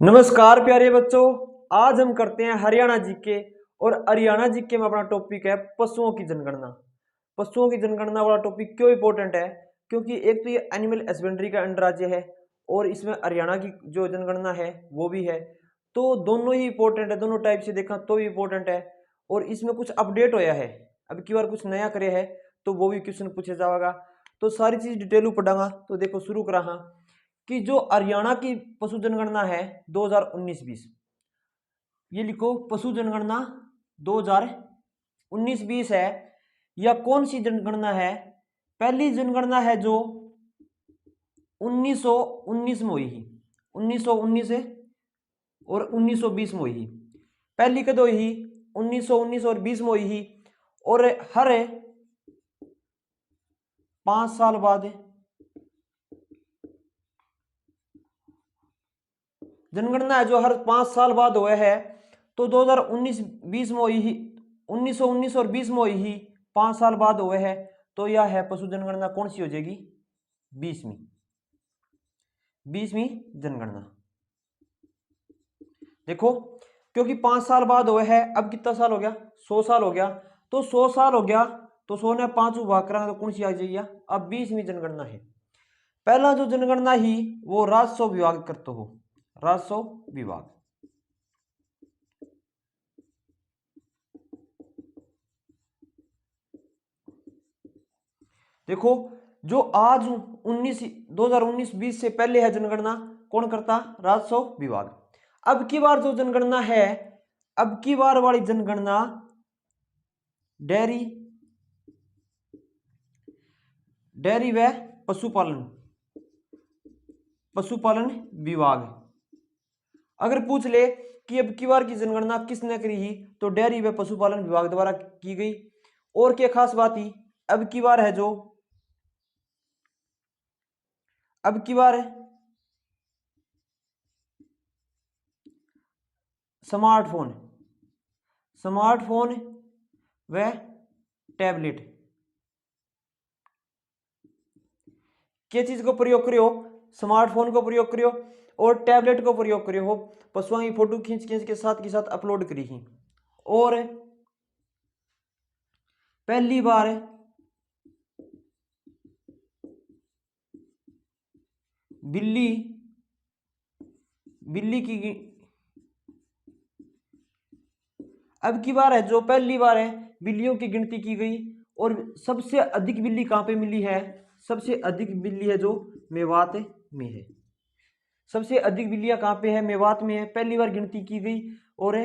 नमस्कार प्यारे बच्चों। आज हम करते हैं हरियाणा जीके। और हरियाणा जीके में अपना टॉपिक है पशुओं की जनगणना। पशुओं की जनगणना वाला टॉपिक क्यों इंपॉर्टेंट है? क्योंकि एक तो ये एनिमल हस्बेंड्री का अंडर राज्य है और इसमें हरियाणा की जो जनगणना है वो भी है। तो दोनों ही इंपॉर्टेंट है, दोनों टाइप से देखा तो भी इंपॉर्टेंट है। और इसमें कुछ अपडेट होया है, अब की बार कुछ नया करे है तो वो भी क्वेश्चन पूछा जाएगा। तो सारी चीज डिटेल पढ़ांगा। तो देखो शुरू करा हाँ कि जो हरियाणा की पशु जनगणना है 2019-20, ये लिखो पशु जनगणना 2019-20 है। या कौन सी जनगणना है? पहली जनगणना है जो 1919 में हुई, 1919 और 1920 में हुई। पहली कद हुई 1919 और 20 में हुई। और हर 5 साल बाद जनगणना है जो हर 5 साल बाद हुए है। तो 2019-20 में हुई ही, 1919 और 20 में हुई ही, 5 साल बाद हुए है। तो यह है पशु जनगणना कौन सी हो जाएगी? 20वीं, 20वीं जनगणना। देखो क्योंकि 5 साल बाद हुए है, अब कितना साल हो गया? 100 साल हो गया। तो 100 साल हो गया तो 100 ने 5 भाग करा तो कौन सी आ जाएगी? अब 20वीं जनगणना है। पहला जो जनगणना ही वो राजस्व विभाग करते हो, राजस्व विभाग। देखो जो आज 2019-20 से पहले है जनगणना, कौन करता? राजस्व विभाग। अब की बार जो जनगणना है, अब की बार वाली जनगणना डेयरी डेयरी व पशुपालन पशुपालन विभाग। अगर पूछ ले कि अब की बार की जनगणना किसने करी ही, तो डेयरी व पशुपालन विभाग द्वारा की गई। और क्या खास बात ही, अब की बार है जो, अब की बार स्मार्टफोन स्मार्टफोन व टैबलेट के चीज को प्रयोग करियो? स्मार्टफोन को प्रयोग करियो और टैबलेट को प्रयोग करियो हो। पशुओं की फोटो खींच खींच के साथ अपलोड करी ही। और पहली बार बिल्ली बिल्ली की अब की बार है जो पहली बार है बिल्लियों की गिनती की गई। और सबसे अधिक बिल्ली कहां पे मिली है? सबसे अधिक बिल्ली है जो मेवात में है। सबसे अधिक बिल्लियां कहां पे है? मेवात में है। पहली बार गिनती की गई और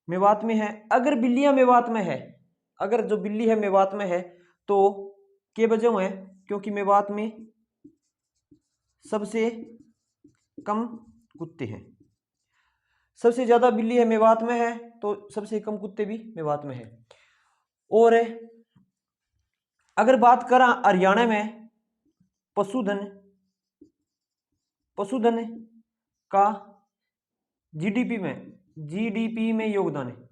मेवात में है। अगर बिल्लियां मेवात में है, अगर जो बिल्ली है मेवात में है तो के वजह है क्योंकि मेवात में सबसे कम कुत्ते हैं। सबसे ज्यादा बिल्ली है मेवात में है तो सबसे कम कुत्ते भी मेवात में है। और अगर बात करा हरियाणा में पशुधन पशुधन का जीडीपी में योगदान है।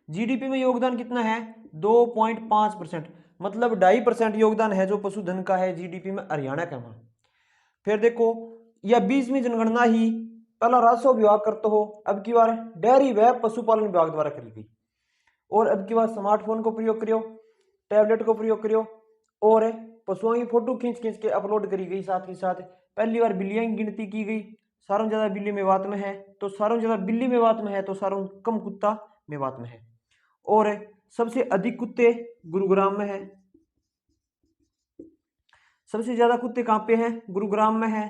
जीडीपी में योगदान कितना है? 2.5%, मतलब 2.5% योगदान है जो पशुधन का है जीडीपी में हरियाणा का। वहां फिर देखो यह 20वीं जनगणना ही पहला राजस्व विभाग करते हो, अब की बार डेयरी व पशुपालन विभाग द्वारा करी गई। और अब की बार स्मार्टफोन को प्रयोग करियो, टैबलेट को प्रयोग करियो और पशुओं की फोटो खींच खींच के अपलोड करी गई। साथ ही साथ पहली बार बिल्लियां की गिनती की गई। सारों ज्यादा बिल्ली मेवात में है तो सारों ज्यादा बिल्ली मेवात में है तो सारों कम कुत्ता मेवात में है। और सबसे अधिक कुत्ते गुरुग्राम में है। सबसे ज्यादा कुत्ते कहां पे हैं? गुरुग्राम में है।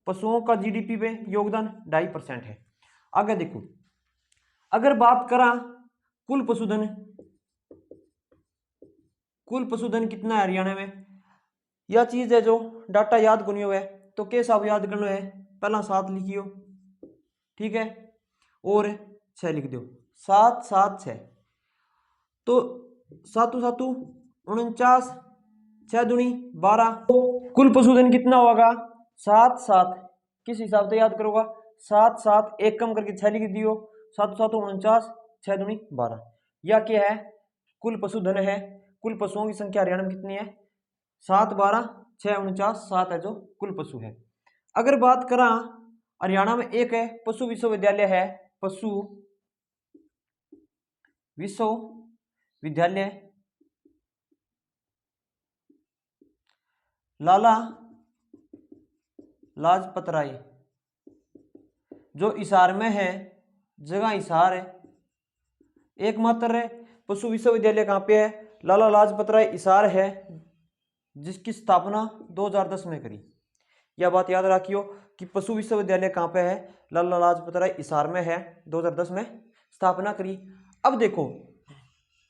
पशुओं का जीडीपी पे योगदान 2.5% है। आगे देखो अगर बात करा कुल पशुधन, कुल पशुधन कितना है हरियाणा में? यह चीज है जो डाटा याद करनी है तो के हिसाब याद करना है? पहला 7 लिखियो, ठीक है, और 6 लिख दो। 7 7 6 तो 7 7 49, 6 दूनी 12। कुल पशुधन कितना होगा? 7 7 किस हिसाब से याद करोगा? 7 7 एक कम करके 6 लिख दियो। 7 7 49, 6 दूनी 12। या क्या है? कुल पशुधन है। कुल पशुओं की संख्या हरियाणा में कितनी है? 7, 12, 6, 49, 7 है जो कुल पशु है। अगर बात करा हरियाणा में एक है पशु विश्वविद्यालय है, पशु विश्वविद्यालय लाला लाजपत राय, जो हिसार में है, जगह हिसार है। एकमात्र पशु विश्वविद्यालय कहाँ पे है? लाला लाजपत राय हिसार है, जिसकी स्थापना 2010 में करी। यह बात याद रखियो कि पशु विश्वविद्यालय कहाँ पे है? लाला लाजपत राय हिसार में है, 2010 में स्थापना करी। अब देखो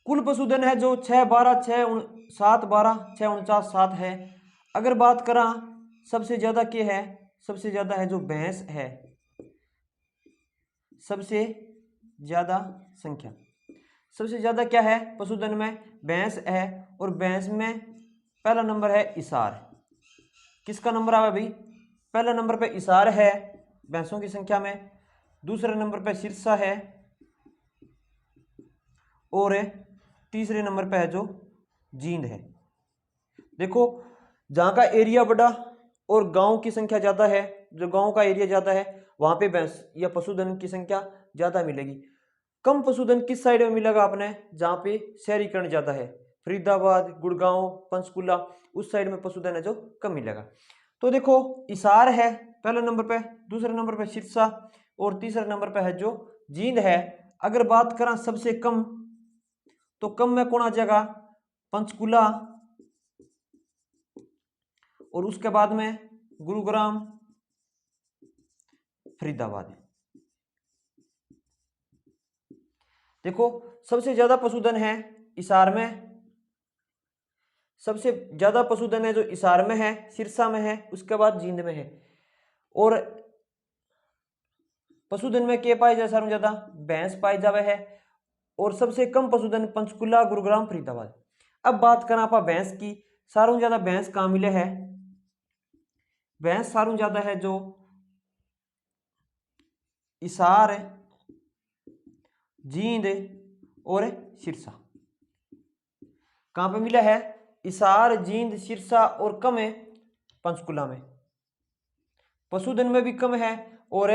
कुल पशुधन है जो 6, 12, 6, 7, 12, 6, 49, 7 है। अगर बात करा सबसे ज्यादा क्या है? सबसे ज्यादा है जो भैंस है, सबसे ज्यादा संख्या, सबसे ज्यादा क्या है पशुधन में? भैंस है। और भैंस में पहला नंबर है हिसार। किसका नंबर आया भाई? पहला नंबर पे हिसार है भैंसों की संख्या में, दूसरे नंबर पे सिरसा है, और तीसरे नंबर पे है जो जींद है। देखो जहां का एरिया बड़ा और गांव की संख्या ज्यादा है, जो गांव का एरिया ज्यादा है वहां पे भैंस या पशुधन की संख्या ज्यादा मिलेगी। कम पशुधन किस साइड में मिलेगा आपने? जहां पे शहरीकरण ज्यादा है, फरीदाबाद, गुड़गांव, पंचकुला, उस साइड में पशुधन है जो कम मिलेगा। तो देखो हिसार है पहले नंबर पे, दूसरे नंबर पे सिरसा, और तीसरे नंबर पे है जो जींद है। अगर बात करें सबसे कम, तो कम में कौन आ जाएगा? पंचकुला, और उसके बाद में गुरुग्राम, फरीदाबाद। देखो सबसे ज्यादा पशुधन है हिसार में, सबसे ज्यादा पशुधन है जो हिसार में है, सिरसा में है, उसके बाद जींद में है। और पशुधन में क्या पाए जाए? सारों ज्यादा भैंस पाई जावे है। और सबसे कम पशुधन पंचकुला, गुरुग्राम, फरीदाबाद। अब बात करें आप भैंस की, सारों ज्यादा भैंस कहाँ मिले है? भैंस सारों ज्यादा है जो हिसार, जींद और सिरसा। कहां पे मिला है? हिसार, जींद, सिरसा, और कम है पंचकुला में। पशुधन में भी कम है और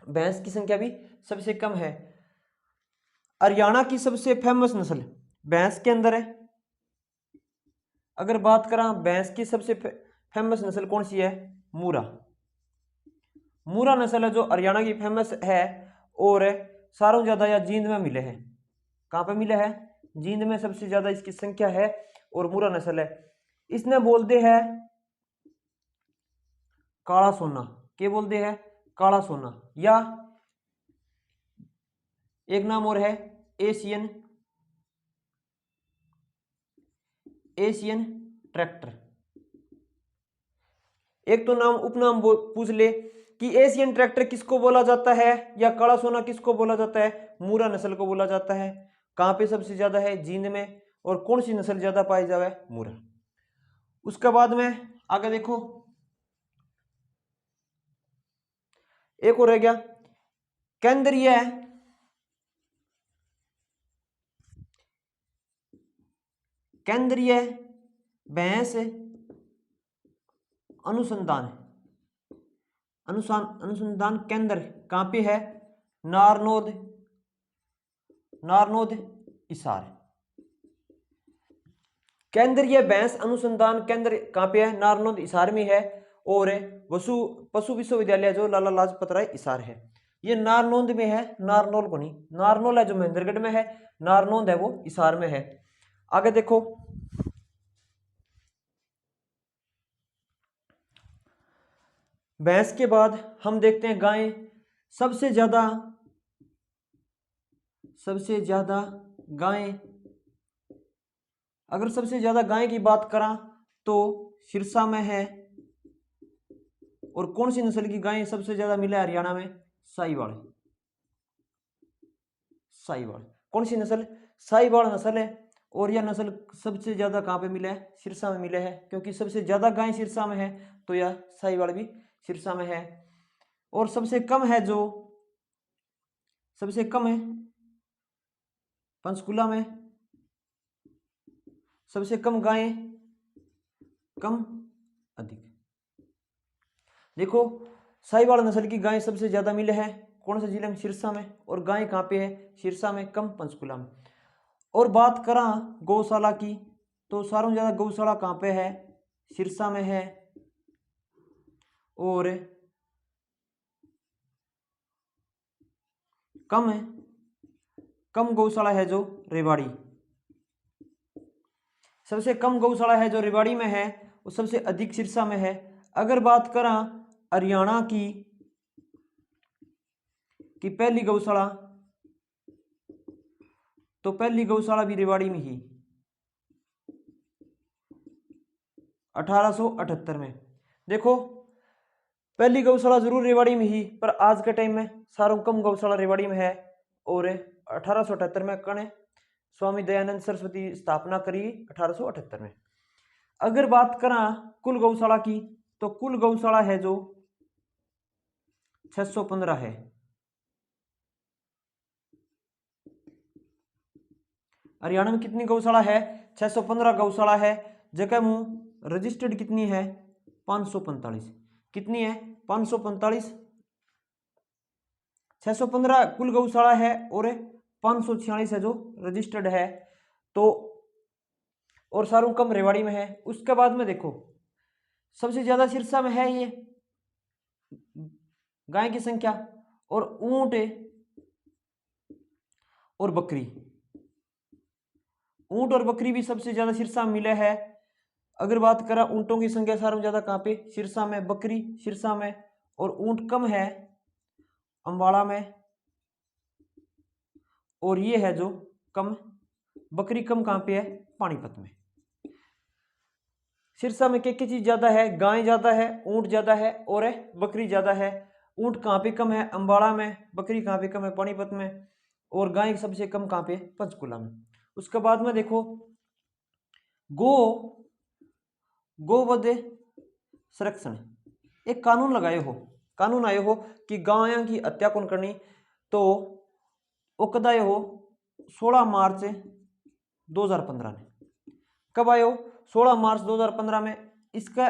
भैंस की संख्या भी सबसे कम है। हरियाणा की सबसे फेमस नस्ल भैंस के अंदर है। अगर बात करें भैंस की सबसे फेमस नस्ल कौन सी है? मूरा। मूरा नस्ल है जो हरियाणा की फेमस है, और सारों ज्यादा या जींद में मिले हैं। कहां पे मिले हैं? जींद में सबसे ज्यादा इसकी संख्या है, और मूरा नस्ल है। इसने बोलते हैं काला सोना। क्या बोलते हैं? काला सोना। या एक नाम और है एशियन ट्रैक्टर। एक तो नाम उपनाम पूछ ले कि एशियन ट्रैक्टर किसको बोला जाता है, या काला सोना किसको बोला जाता है? मूरा नस्ल को बोला जाता है। कहां पे सबसे ज्यादा है? जींद में। और कौन सी नस्ल ज्यादा पाई जावे? मूरा। उसके बाद में आगे देखो एक और रह गया केंद्रीय भैंस अनुसंधान अनुसंधान केंद्र कहां पे है? नारनौद हिसार। केंद्रीय भैंस अनुसंधान केंद्र कहां पे है? नारनौद हिसार में है। और पशु विश्वविद्यालय जो लाला लाजपत राय हिसार है, ये नारनौंद में है, नारनौल को नहीं। नारनौल है जो महेंद्रगढ़ में है, नारनौंद है वो हिसार में है। आगे देखो भैंस के बाद हम देखते हैं गाय। सबसे ज्यादा गाय, अगर सबसे ज्यादा गाय की बात करा तो सिरसा में है। और कौन सी नस्ल की गाय सबसे ज्यादा मिला है हरियाणा में? साहिवाल। कौन सी नस्ल? साहिवाल नस्ल है। और यह नस्ल सबसे ज्यादा कहां पे मिला है? सिरसा में मिला है, क्योंकि सबसे ज्यादा गाय सिरसा में है, तो यह साहिवाल भी सिरसा में है। और सबसे कम है पंचकुला में। सबसे कम गायें, कम अधिक। देखो साहिवाल नस्ल की गायें सबसे ज्यादा मिले हैं कौन से जिले में? सिरसा में। और गायें कहाँ पे है? सिरसा में, कम पंचकुला में। और बात करा गौशाला की, तो सारों ज्यादा गौशाला कहाँ पे है? सिरसा में है। और कम है, कम गौशाला है जो रेवाड़ी। सबसे कम गौशाला है जो रेवाड़ी में है, और सबसे अधिक सिरसा में है। अगर बात करा हरियाणा की पहली गौशाला, तो पहली गौशाला भी रेवाड़ी में ही 1878 में। देखो पहली गौशाला जरूर रेवाड़ी में ही, पर आज के टाइम में सारों कम गौशाला रेवाड़ी में है। और 1878 में कौन है? स्वामी दयानंद सरस्वती स्थापना करी 1878 में। अगर बात करा कुल गौशाला की, तो कुल गौशाला है जो 615 है। हरियाणा में कितनी गौशाला है? 615 गौशाला है। जगह मुंह रजिस्टर्ड कितनी है? 545। कितनी है? 545। 615 कुल गौशाला है और 546 है जो रजिस्टर्ड है। तो और सारों कम रेवाड़ी में है। उसके बाद में देखो सबसे ज्यादा सिरसा में है ये गाय की संख्या, और ऊंट और बकरी, ऊंट और बकरी भी सबसे ज्यादा सिरसा में मिले है। अगर बात करें ऊंटों की संख्या सारों ज्यादा कहाँ पे? सिरसा में। बकरी सिरसा में, और ऊंट कम है अंबाला में। और ये है जो कम, बकरी कम कहाँ पे है? पानीपत में। सिरसा में क्या चीज ज्यादा है? गाय ज्यादा है, ऊंट ज्यादा है और बकरी ज्यादा है। ऊंट कहाँ पे कम है? अंबाला में। बकरी कहाँ पे कम है? पानीपत में। और गाय सबसे कम कहाँ पे? पंचकुला में। उसके बाद में देखो गोवध संरक्षण एक कानून लगाए हो, कानून आए हो कि गायों की हत्या कौन करनी, तो वो कद आए हो? 16 मार्च 2015 में। कब आए हो? 16 मार्च 2015 में। इसके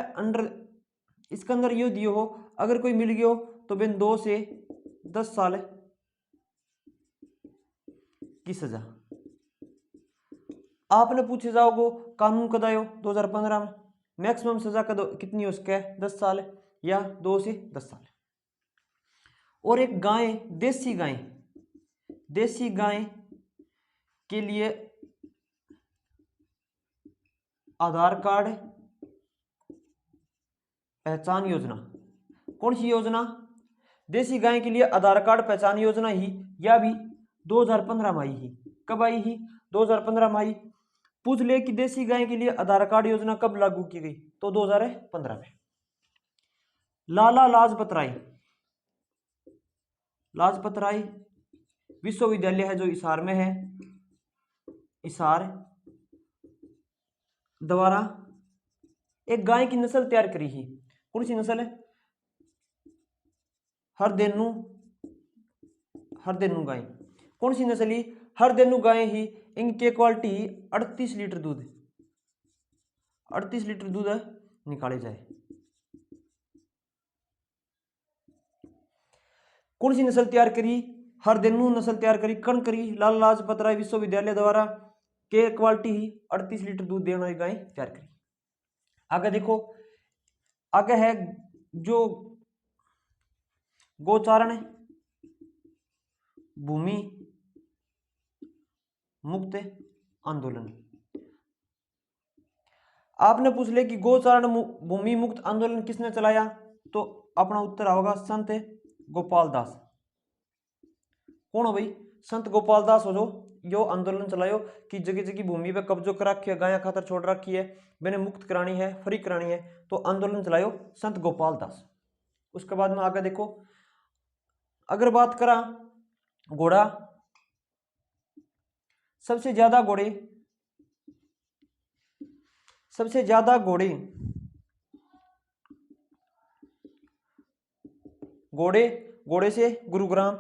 अंदर ये दियो हो अगर कोई मिल गया हो तो बिन 2 से 10 साल की सजा। आपने पूछे जाओगे कानून कद आयो? 2015 में। मैक्सिमम सजा कितनी हो उसके? 10 साल या 2 से 10 साल। और एक गाय, देसी गाय के लिए आधार कार्ड पहचान योजना। कौन सी योजना? देसी गाय के लिए आधार कार्ड पहचान योजना ही, या भी 2015 में आई ही। कब आई ही? 2015 में आई। पूछ ले कि देसी गाय के लिए आधार कार्ड योजना कब लागू की गई, तो 2015 में। लाला लाजपत राय विश्वविद्यालय है जो हिसार में है, हिसार द्वारा एक गाय की नस्ल तैयार करी ही। कौन सी नस्ल है? हरदेनु गाय। कौन सी नस्ल ही? हरदेनु गाय ही। इनके क्वालिटी 38 लीटर दूध, 38 लीटर दूध निकाले जाए। कौन सी नस्ल तैयार करी? हरदेनु नस्ल तैयार करी, कौन करी? लाला लाजपत राय विश्वविद्यालय द्वारा। के क्वालिटी ही 38 लीटर दूध देने वाली गाय तैयार करी। आगे देखो, आगे है जो गोचारण भूमि मुक्त आंदोलन। आपने पूछ लिया कि गोचारण भूमि मुक्त आंदोलन किसने चलाया, तो अपना उत्तर होगा संत गोपाल दास। कौन हो भाई? संत गोपाल दास हो जो यो आंदोलन चलायो कि जगह जगह भूमि पे कब्जो कर रखी है, गाया खातर छोड़ रखी है, मैंने मुक्त करानी है, फ्री करानी है, तो आंदोलन चलायो संत गोपाल दास। उसके बाद में आगे देखो, अगर बात करा घोड़ा, सबसे ज्यादा घोड़े से गुरुग्राम,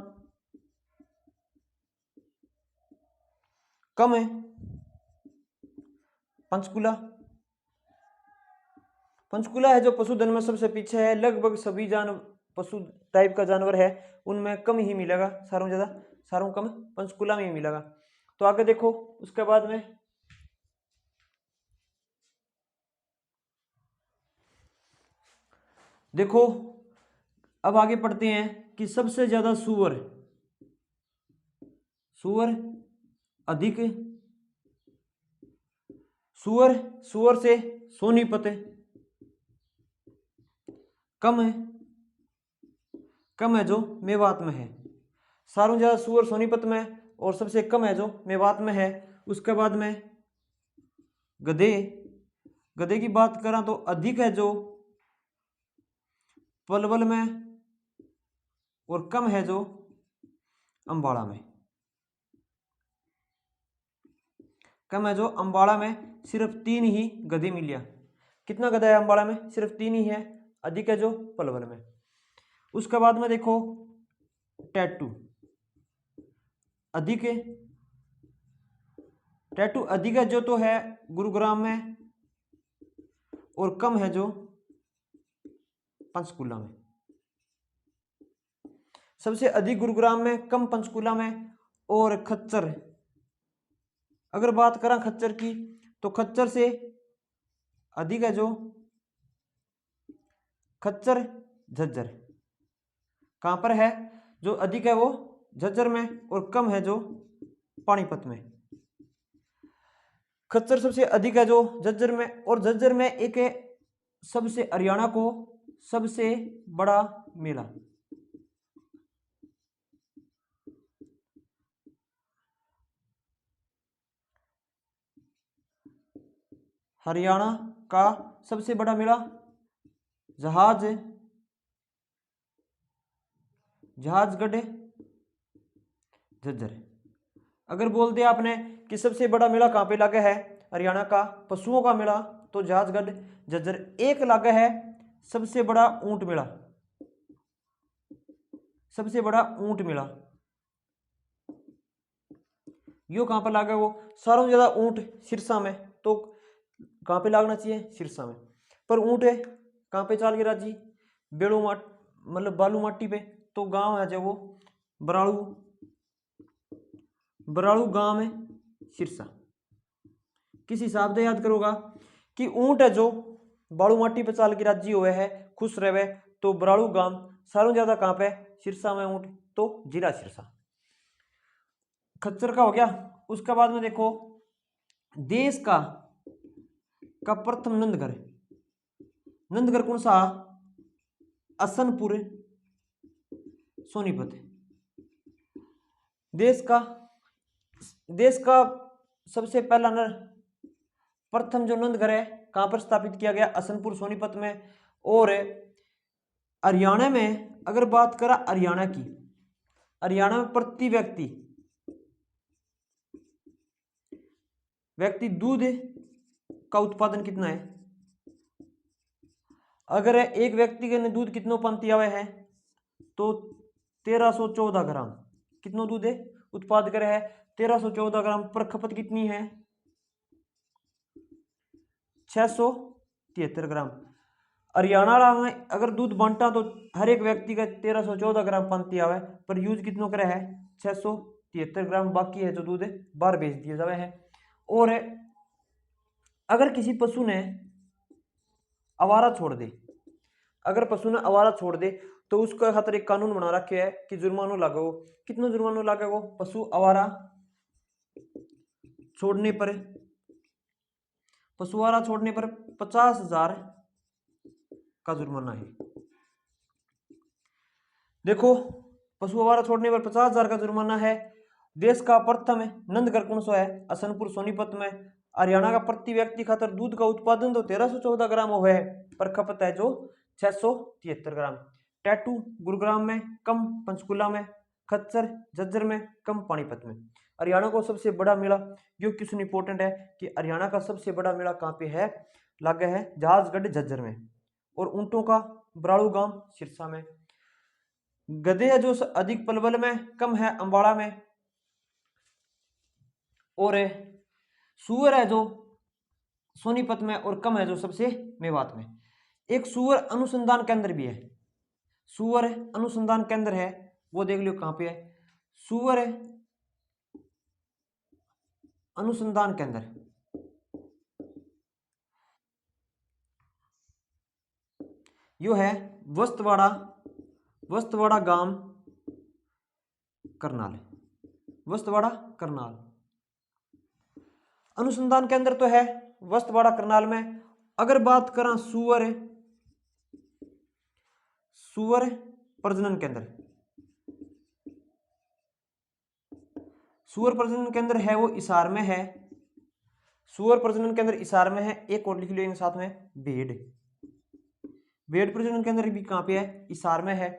कम है पंचकुला। पंचकुला है जो पशुधन में सबसे पीछे है, लगभग सभी पशु टाइप का जानवर है उनमें कम ही मिलेगा, सारों ज्यादा सारों कम पंचकुला में ही मिलेगा। तो आगे देखो उसके बाद में देखो, अब आगे पढ़ते हैं कि सबसे ज्यादा सुअर अधिक, सुअर से सोनीपत कम है जो मेवात में है। सारों ज्यादा सुअर सोनीपत में और सबसे कम है जो मेवात में है। उसके बाद में गधे की बात करा तो अधिक है जो पलवल में और कम है जो अंबाड़ा में। कम है जो अंबाड़ा में सिर्फ 3 ही गधे मिलिया। कितना गधा है अंबाड़ा में? सिर्फ 3 ही है। अधिक है जो पलवल में। उसके बाद में देखो टैटू अधिक है, टैटू अधिक है जो तो है गुरुग्राम में और कम है जो पंचकुला में। सबसे अधिक गुरुग्राम में, कम पंचकुला में। और खच्चर, अगर बात करें खच्चर की तो खच्चर से अधिक है जो खच्चर झज्जर। कहां पर है? जो अधिक है वो झज्जर में और कम है जो पानीपत में। खच्चर सबसे अधिक है जो झज्जर में, और झज्जर में एक सबसे हरियाणा को सबसे बड़ा मेला, हरियाणा का सबसे बड़ा मेला जहाजगढ़ झज्जर। अगर बोल दिया आपने कि सबसे बड़ा मेला कहां पे लगा है हरियाणा का पशुओं का मेला, तो जहाजगढ़ झज्जर। एक लगा है सबसे बड़ा ऊंट मेला, सबसे बड़ा ऊंट मेला यो कहां पर लगा? वो सारों ज्यादा ऊंट सिरसा में। तो कहां पे लागना चाहिए? सिरसा में। पर ऊंट है कहां पे चाल के राजी? बेड़ू माट मतलब बालू माटी पे। तो गांव है जो वो बराड़ू गांव है सिरसा। किस हिसाब से याद करोगा कि ऊंट है जो बालू माटी पे चाल के राजी हुए है, खुश रहे, तो बराड़ू गांव सारों ज्यादा कहां पे? सिरसा में ऊंट, तो जिला सिरसा। खच्चर का हो गया। उसके बाद में देखो देश का प्रथम नंदगढ़ कौन सा? असनपुर सोनीपत। देश का सबसे पहला प्रथम जो नंदगढ़ है कहां पर स्थापित किया गया? असनपुर सोनीपत में। और हरियाणा में अगर बात करा हरियाणा में प्रति व्यक्ति दूध का उत्पादन कितना है? अगर एक व्यक्ति के दूध कितना पाती आवे है तो 1314 ग्राम। कितना दूध है उत्पाद करे है? 1314 ग्राम। पर खपत कितनी है? 673 ग्राम। हरियाणा में अगर दूध बांटा तो हर एक व्यक्ति का 1314 ग्राम पाती आवे, पर यूज कितना करे है? 673 ग्राम। बाकी है जो दूध बाहर बेच दिया जावे है। और अगर किसी पशु ने आवारा छोड़ दे, अगर पशु ने आवारा छोड़ दे तो उसका खातर एक कानून बना रखे है कि जुर्माना लागो। कितना जुर्माना लागेगा? पशु आवारा छोड़ने पर 50,000 का जुर्माना है। देखो पशु आवारा छोड़ने पर 50,000 का जुर्माना है। देश का प्रथम नंदगढ़ कौन सा है? असनपुर सोनीपत में। हरियाणा का प्रति व्यक्ति खातर दूध का उत्पादन तो 1314 ग्राम हुआ है, पर खपत है जो 673 ग्राम। टैटू गुरुग्राम में, कम पंचकुला में। खच्चर झज्जर में, कम पानीपत में। हरियाणा को सबसे बड़ा मेला जो क्वेश्चन इंपॉर्टेंट है कि हरियाणा का सबसे बड़ा मेला कहाँ पे है? लगा है जहाजगढ़ झज्जर में। और ऊंटों का बराड़ू गांव सिरसा में। गधे है जो अधिक पलवल में, कम है अंबाड़ा में। और सुअर है जो सोनीपत में और कम है जो सबसे मेवात में। एक सूअर अनुसंधान केंद्र भी है, सूअर अनुसंधान केंद्र है वो देख लो कहाँ पे है, सूअर अनुसंधान केंद्र यो है वस्तवाड़ा, वस्तवाड़ा गांव करनाल, वस्तवाड़ा करनाल। अनुसंधान केंद्र तो है वस्तवाड़ा करनाल में। अगर बात करें सूअर, सूअर प्रजनन केंद्र, सूअर प्रजनन केंद्र है वो हिसार में है, सूअर प्रजनन केंद्र हिसार में है। एक और लिख लेंगे साथ में भेड़, भेड़ प्रजनन केंद्र भी कहां पे है, हिसार में है।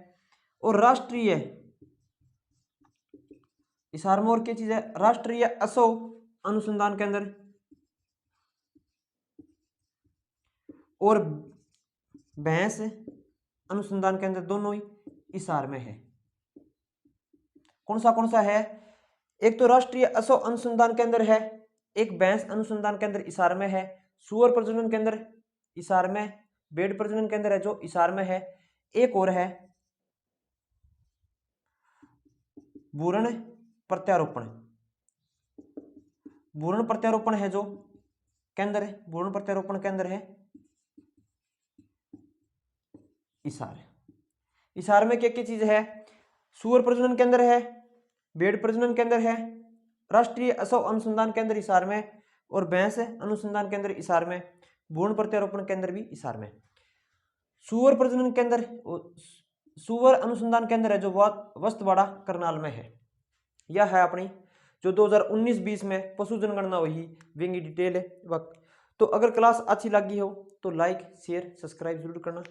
और राष्ट्रीय, हिसार में और क्या चीज है, राष्ट्रीय असो अनुसंधान केंद्र और भैंस अनुसंधान केंद्र दोनों ही हिसार में है। कौन सा है, एक तो राष्ट्रीय असो अनुसंधान केंद्र है, एक भैंस अनुसंधान केंद्र हिसार में है, सूअर प्रजनन केंद्र हिसार में, भेड़ प्रजनन केंद्र है जो हिसार में है। एक और है भ्रूण प्रत्यारोपण, भ्रूण प्रत्यारोपण है जो केंद्र है, भ्रूण प्रत्यारोपण केंद्र है हिसार। हिसार में क्या क्या चीज है, सूअर प्रजनन केंद्र है, भेड़ प्रजनन केंद्र है, राष्ट्रीय असो अनुसंधान केंद्र हिसार में और भैंस अनुसंधान केंद्र हिसार में, भ्रूण प्रत्यारोपण केंद्र भी हिसार में। सूअर प्रजनन केंद्र, सूअर अनुसंधान केंद्र है जो वस्तवाड़ा करनाल में है। यह है अपनी जो 2019-20 में पशु जनगणना हुई विंग डिटेल है वक्त। तो अगर क्लास अच्छी लगी हो तो लाइक शेयर सब्सक्राइब जरूर करना।